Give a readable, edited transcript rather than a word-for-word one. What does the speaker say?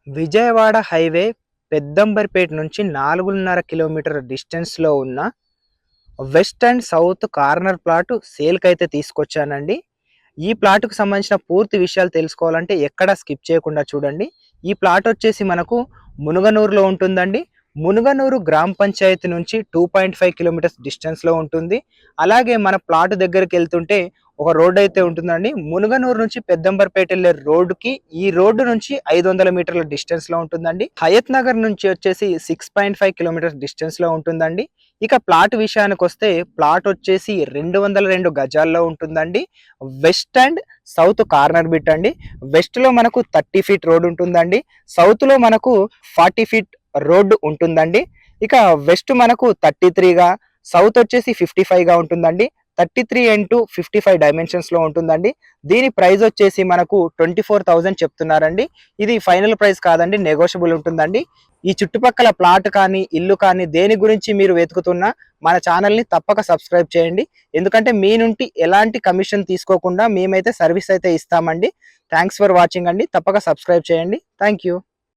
Vijayawada highway Peddamberpet నుంచి 4.5 kilometre డిస్టెన్స్‌లో ఉన్న west and south corner plot సేల్‌కైతే తీసుకొచ్చానండి. ఈ ప్లాట్‌కు సంబంధించిన పూర్తి విషయాలు తెలుసుకోవాలంటే ఎక్కడ స్కిప్ చేయకుండా చూడండి. ఈ ప్లాట్ వచ్చేసి మనకు మునుగనూరులో ఉంటుందండి. మునుగనూరు గ్రామ పంచాయతీ నుంచి 2.5 కిలోమీటర్స్ డిస్టెన్స్‌లో ఉంటుంది. అలాగే మన ప్లాట్ దగ్గరికెళ్తుంటే ఒక రోడ్ అయితే ఉంటుందండి. మునుగనూరు నుంచి పెద్దంబర్పేట వెళ్ళే రోడ్డుకి ఈ రోడ్డు నుంచి 500 మీటర్ల డిస్టెన్స్‌లో ఉంటుందండి. హయత్ నగర్ నుంచి వచ్చేసి 6.5 కిలోమీటర్స్ డిస్టెన్స్‌లో ఉంటుందండి. ఇక ప్లాట్ విషయానికొస్తే ప్లాట్ వచ్చేసి 202 గజాల్లో ఉంటుందండి. West and south corner bit అండి. వెస్ట్‌లో మనకు 30 ఫీట్ రోడ్ ఉంటుందండి. సౌత్‌లో మనకు 40 ఫీట్ రోడ్ ఉంటుందండి. ఇక వెస్ట్ మనకు 33గా, సౌత్ వచ్చేసి 55గా ఉంటుందండి. 33 ఇంటూ 55 డైమెన్షన్స్‌లో ఉంటుందండి. దీని ప్రైస్ వచ్చేసి మనకు 24,000 చెప్తున్నారండి. ఇది ఫైనల్ ప్రైస్ కాదండి, నెగోషియబుల్ ఉంటుందండి. ఈ చుట్టుపక్కల ప్లాట్ కానీ, ఇల్లు కానీ దేని గురించి మీరు వెతుకుతున్నా మన ఛానల్‌ని తప్పక సబ్స్క్రైబ్ చేయండి. ఎందుకంటే మీ నుండి ఎలాంటి కమిషన్ తీసుకోకుండా మేమైతే సర్వీస్ అయితే ఇస్తామండి. థాంక్స్ ఫర్ వాచింగ్ అండి. తప్పక సబ్స్క్రైబ్ చేయండి. Thank you.